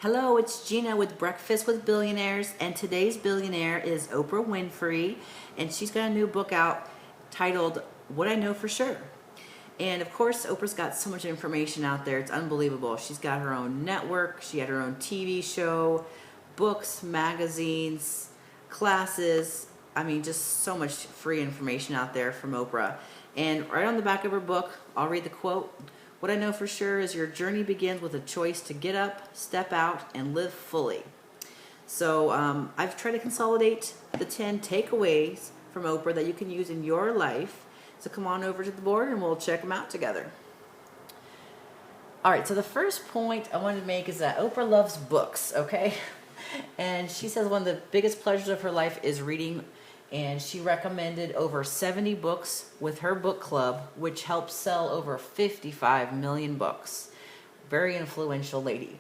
Hello, it's Gina with Breakfast with Billionaires, and today's billionaire is Oprah Winfrey, and she's got a new book out titled What I Know for Sure. And of course, Oprah's got so much information out there, it's unbelievable. She's got her own network, she had her own TV show, books, magazines, classes. I mean, just so much free information out there from Oprah. And right on the back of her book, I'll read the quote. What I know for sure is your journey begins with a choice to get up, step out, and live fully. So I've tried to consolidate the 10 takeaways from Oprah that you can use in your life. So come on over to the board and we'll check them out together. All right, so the first point I wanted to make is that Oprah loves books, okay? And she says one of the biggest pleasures of her life is reading, and she recommended over 70 books with her book club, which helped sell over 55 million books. Very influential lady.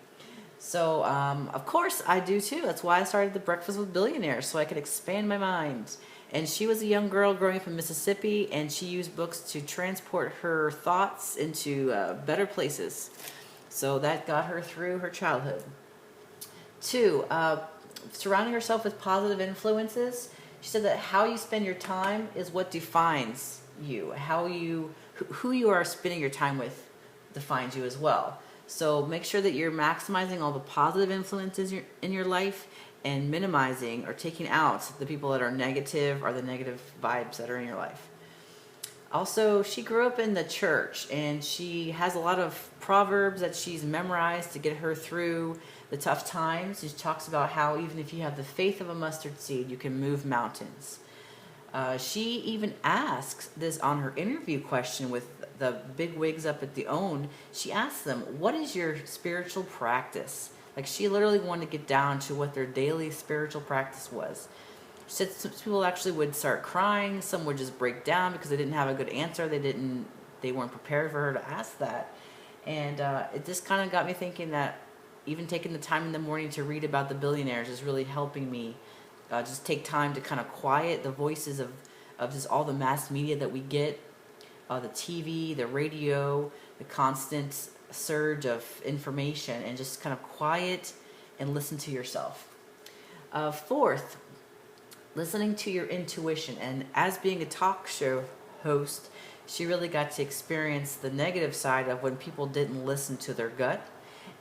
So, of course, I do too. That's why I started the Breakfast with Billionaires, so I could expand my mind. And she was a young girl growing up in Mississippi, and she used books to transport her thoughts into better places. So that got her through her childhood. 2, surrounding herself with positive influences. She said that how you spend your time is what defines you. Who you are spending your time with defines you as well. So make sure that you're maximizing all the positive influences in your life and minimizing or taking out the people that are negative or the negative vibes that are in your life. Also, she grew up in the church, and she has a lot of proverbs that she's memorized to get her through the tough times. She talks about how even if you have the faith of a mustard seed, you can move mountains. She even asks this on her interview question with the big wigs up at the OWN. She asks them, what is your spiritual practice? Like, she literally wanted to get down to what their daily spiritual practice was. She said some people actually would start crying. Some would just break down because they didn't have a good answer. They weren't prepared for her to ask that. And it just kind of got me thinking that even taking the time in the morning to read about the billionaires is really helping me just take time to kind of quiet the voices of just all the mass media that we get, the TV, the radio, the constant surge of information, and just kind of quiet and listen to yourself. 4th, listening to your intuition. And as being a talk show host, she really got to experience the negative side of when people didn't listen to their gut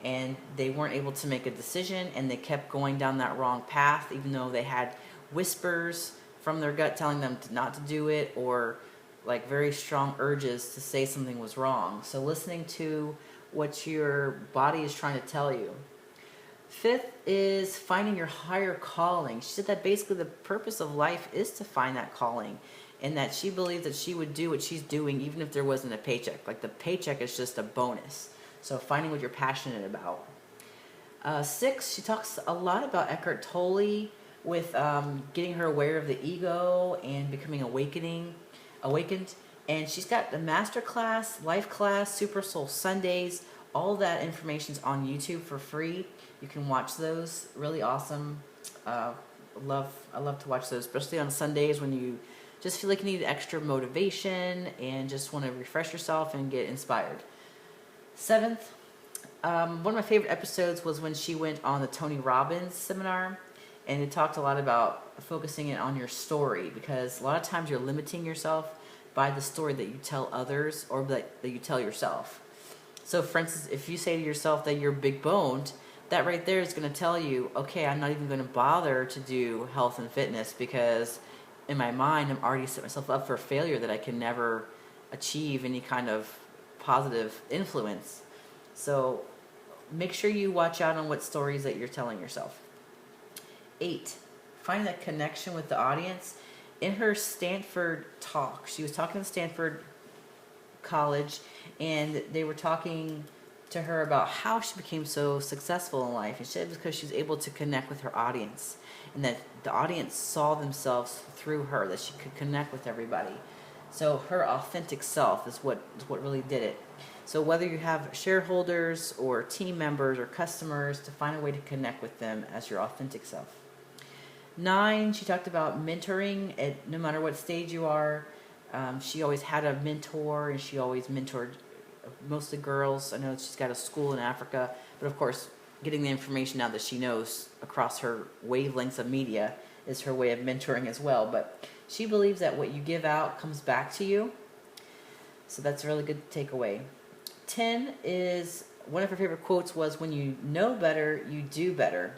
and they weren't able to make a decision, and they kept going down that wrong path even though they had whispers from their gut telling them not to do it, or like very strong urges to say something was wrong. So listening to what your body is trying to tell you. 5th is finding your higher calling. She said that basically the purpose of life is to find that calling, and that she believes that she would do what she's doing even if there wasn't a paycheck. Like, the paycheck is just a bonus. So finding what you're passionate about. 6, she talks a lot about Eckhart Tolle with getting her aware of the ego and becoming awakened. And she's got the master class, life class, Super Soul Sundays. All that information's on YouTube for free. You can watch those. Really awesome. I love to watch those, especially on Sundays when you just feel like you need extra motivation and just want to refresh yourself and get inspired. 7th, one of my favorite episodes was when she went on the Tony Robbins seminar, and it talked a lot about focusing it on your story, because a lot of times you're limiting yourself by the story that you tell others or that you tell yourself. So for instance, if you say to yourself that you're big boned, that right there is going to tell you, okay, I'm not even going to bother to do health and fitness because in my mind I'm already set myself up for failure, that I can never achieve any kind of positive influence. So make sure you watch out on what stories that you're telling yourself. 8, find that connection with the audience. In her Stanford talk, she was talking to Stanford College, and they were talking to her about how she became so successful in life. And she said it was because she was able to connect with her audience, and that the audience saw themselves through her, that she could connect with everybody. So her authentic self is what really did it. So whether you have shareholders or team members or customers, to find a way to connect with them as your authentic self. 9, she talked about mentoring at no matter what stage you are. She always had a mentor, and she always mentored mostly girls. I know she's got a school in Africa, but of course getting the information out that she knows across her wavelengths of media is her way of mentoring as well. But she believes that what you give out comes back to you. So that's a really good takeaway. 10 is, one of her favorite quotes was, when you know better, you do better.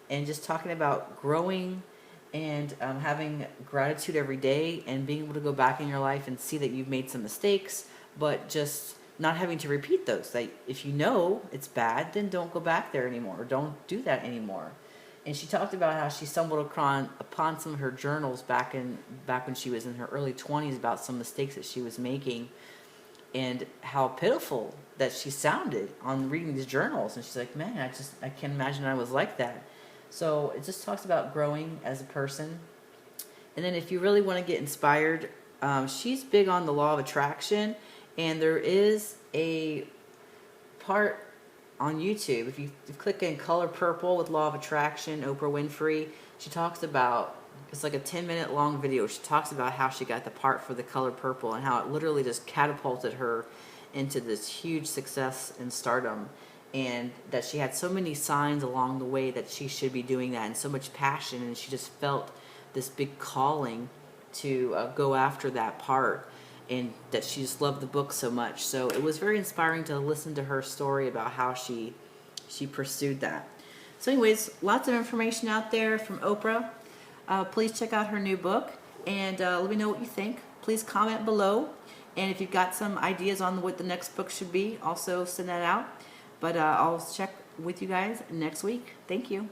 And just talking about growing and having gratitude every day and being able to go back in your life and see that you've made some mistakes, but just not having to repeat those. Like, if you know it's bad, then don't go back there anymore, or don't do that anymore. And she talked about how she stumbled upon some of her journals back when she was in her early 20s about some mistakes that she was making, and how pitiful that she sounded on reading these journals. And she's like, man, I can't imagine I was like that. So it just talks about growing as a person. And then if you really want to get inspired, she's big on the law of attraction, and there is a part on YouTube. If you click in Color Purple with Law of Attraction, Oprah Winfrey, she talks about, it's like a 10-minute long video. She talks about how she got the part for the color purple and how it literally just catapulted her into this huge success and stardom, and that she had so many signs along the way that she should be doing that, and so much passion, and she just felt this big calling to go after that part, and that she just loved the book so much. So it was very inspiring to listen to her story about how she pursued that. So anyways, lots of information out there from Oprah. Please check out her new book, and let me know what you think. Please comment below, and if you've got some ideas on what the next book should be, also send that out. But I'll check with you guys next week. Thank you.